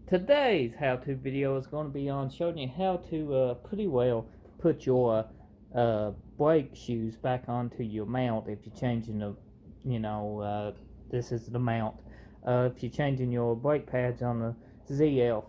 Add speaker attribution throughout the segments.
Speaker 1: Today's how-to video is going to be on showing you how to pretty well put your brake shoes back onto your mount if you're changing the, this is the mount. If you're changing your brake pads on the ZF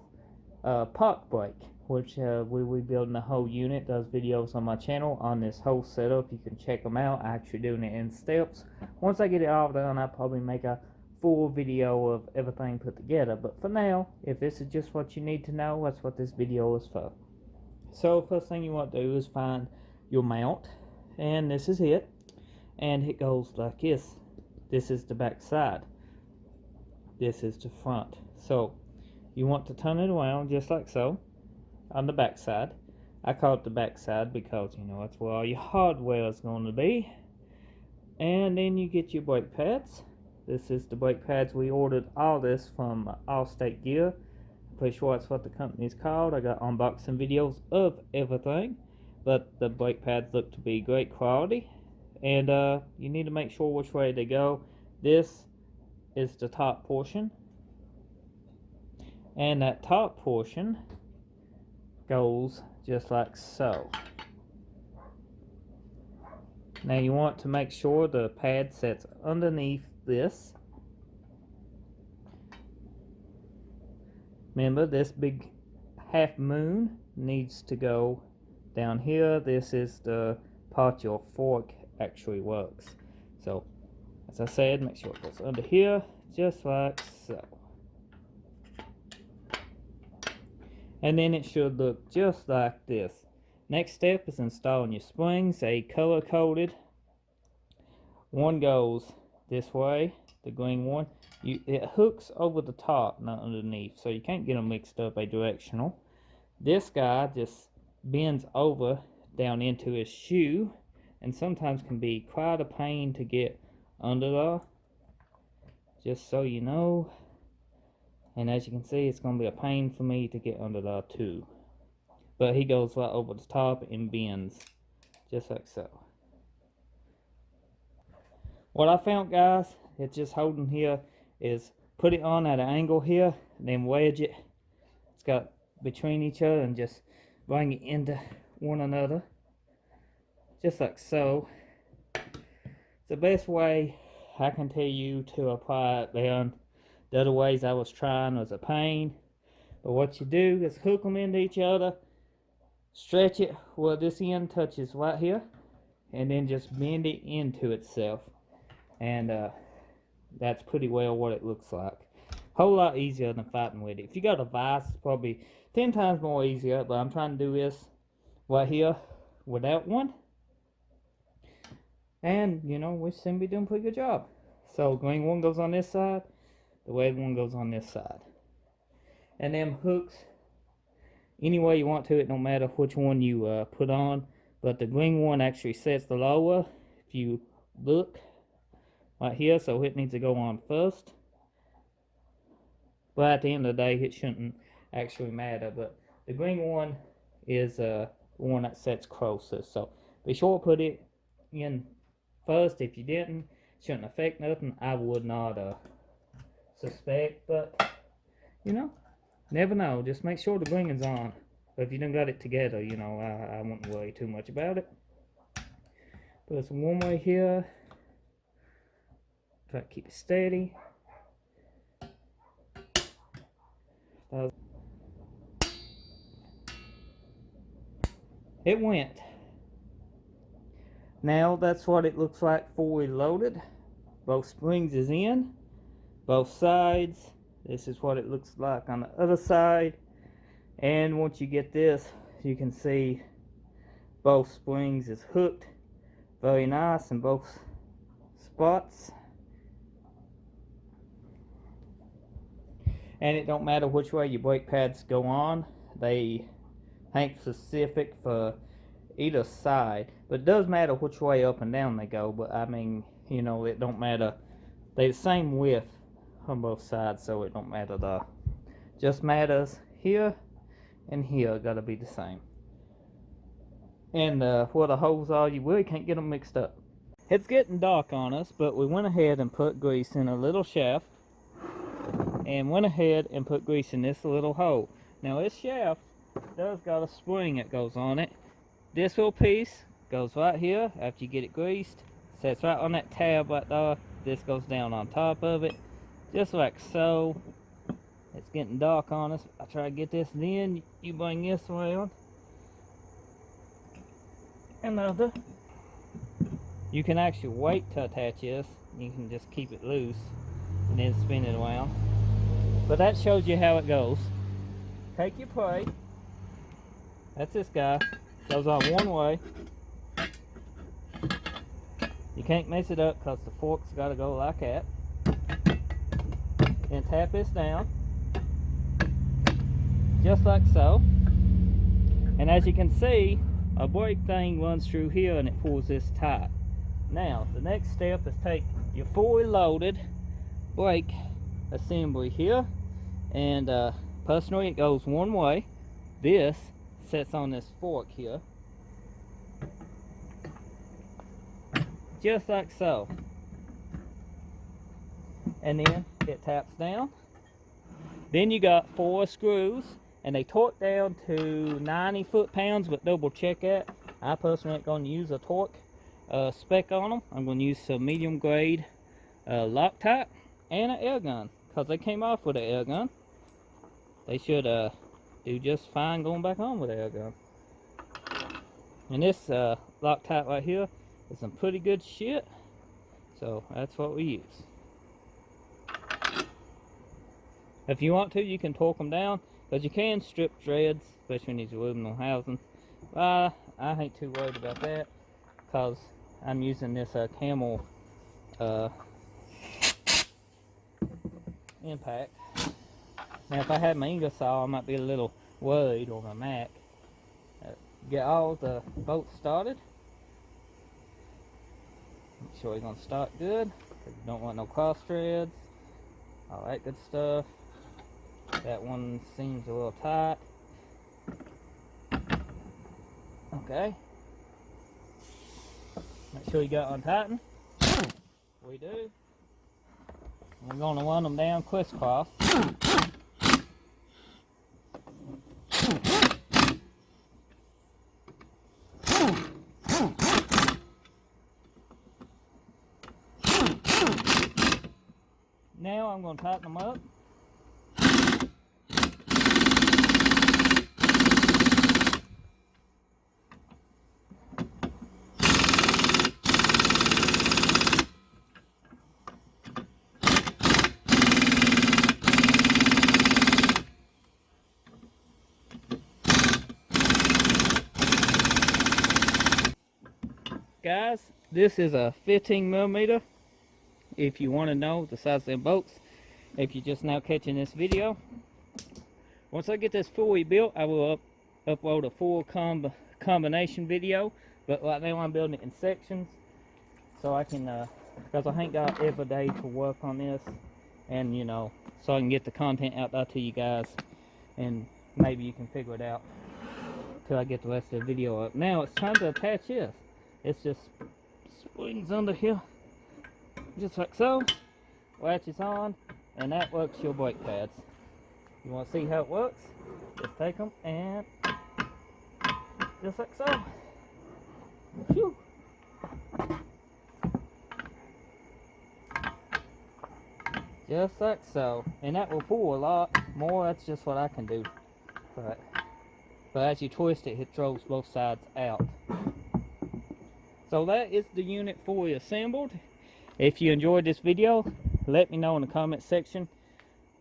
Speaker 1: park brake, which we building a whole unit. Does videos on my channel on this whole setup. You can check them out. I actually doing it in steps. Once I get it all done, I'll probably make a full video of everything put together. But for now, if this is just what you need to know, that's what this video is for. So first thing you want to do is find your mount, and this is it, and it goes like this. This is the back side, this is the front. So you want to turn it around just like so on the back side. I call it the back side because that's where all your hardware is going to be. And then you get your brake pads. This is the brake pads. We ordered all this from Allstate Gear. I'm pretty sure that's what the company is called. I got unboxing videos of everything, but the brake pads look to be great quality. And you need to make sure which way they go. This is the top portion, and that top portion goes just like so. Now you want to make sure the pad sets underneath this. Remember, this big half moon needs to go down here. This is the part your fork actually works. So as I said, make sure it goes under here just like so. And then it should look just like this. Next step is installing your springs. A color coded one goes this way, the green one. It hooks over the top, not underneath, so you can't get them mixed up. A directional. This guy just bends over down into his shoe, and sometimes can be quite a pain to get under there, just so you know. And as you can see, it's going to be a pain for me to get under there too. But he goes right over the top and bends, just like so. What I found, guys, it's just holding here, is put it on at an angle here, and then wedge it. It's got between each other, and just bring it into one another, just like so. It's the best way I can tell you to apply it down. The other ways I was trying was a pain. But what you do is hook them into each other, stretch it where this end touches right here, and then just bend it into itself. And that's pretty well what it looks like. Whole lot easier than fighting with it. If you got a vise, it's probably 10 times more easier, but I'm trying to do this right here without one. And, we seem to be doing a pretty good job. So, green one goes on this side, the red one goes on this side. And them hooks, any way you want to, it don't matter which one you put on. But the green one actually sets the lower, if you look right here, so it needs to go on first. But at the end of the day, it shouldn't actually matter. But the green one is the one that sets closest. So be sure to put it in first. If you didn't, it shouldn't affect nothing. I would not suspect, but never know. Just make sure the green is on. But if you done got it together, I wouldn't worry too much about it. Put some one way here. Try to keep it steady. It went. Now that's what it looks like fully loaded. Both springs is in, both sides. This is what it looks like on the other side. And once you get this, you can see both springs is hooked very nice in both spots. And it don't matter which way your brake pads go on, they ain't specific for either side, but it does matter which way up and down they go. But I mean, it don't matter. They the same width on both sides, so it don't matter there. Just matters here and here gotta be the same. And where the holes are, you really can't get them mixed up. It's getting dark on us, but we went ahead and put grease in a little shaft. and went ahead and put grease in this little hole. Now this shaft does got a spring that goes on it. This little piece goes right here after you get it greased, sets right on that tab right there. This goes down on top of it, just like so. It's getting dark on us. I try to get this, then you bring this around. Another. You can actually wait to attach this. You can just keep it loose and then spin it around. But that shows you how it goes. Take your plate. That's this guy. Goes on one way. You can't mess it up because the fork's got to go like that. And tap this down. Just like so. And as you can see, a brake thing runs through here and it pulls this tight. Now, the next step is take your fully loaded brake assembly here. And personally, it goes one way. This sits on this fork here. Just like so. And then it taps down. Then you got 4 screws. And they torque down to 90 foot-pounds, but double check that. I personally ain't going to use a torque spec on them. I'm going to use some medium grade Loctite and an air gun, because they came off with an air gun. They should do just fine going back on with an air gun. And this Loctite right here is some pretty good shit, so that's what we use. If you want to, you can torque them down. Because you can strip threads, especially in these aluminum housings. I ain't too worried about that, because I'm using this Camel impact. Now if I had my Ingersoll, I might be a little worried on my Mac. Get all the bolts started. Make sure you're going to start good, because you don't want no cross threads, all that good stuff. That one seems a little tight. Okay. Make sure you got untightened. We do. We're going to run them down crisscross. Now I'm going to tighten them up. Guys, this is a 15mm. If you want to know the size of them bolts, if you're just now catching this video. Once I get this fully built, I will upload a full combination video. But right now I'm building it in sections, so I can, because I ain't got every day to work on this, and you know, so I can get the content out there to you guys, and maybe you can figure it out till I get the rest of the video up. Now it's time to attach this. It's just springs under here, just like so. Latches on, and that works your brake pads. You want to see how it works? Just take them and just like so. Whew. Just like so. And that will pull a lot more. That's just what I can do. But as you twist it, it throws both sides out. So that is the unit fully assembled. If you enjoyed this video, let me know in the comment section.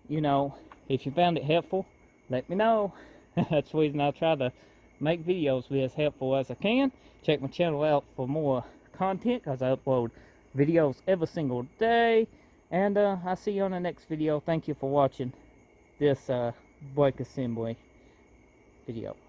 Speaker 1: You know, if you found it helpful, let me know. That's the reason I try to make videos be as helpful as I can. Check my channel out for more content, because I upload videos every single day. And I'll see you on the next video. Thank you for watching this brake assembly video.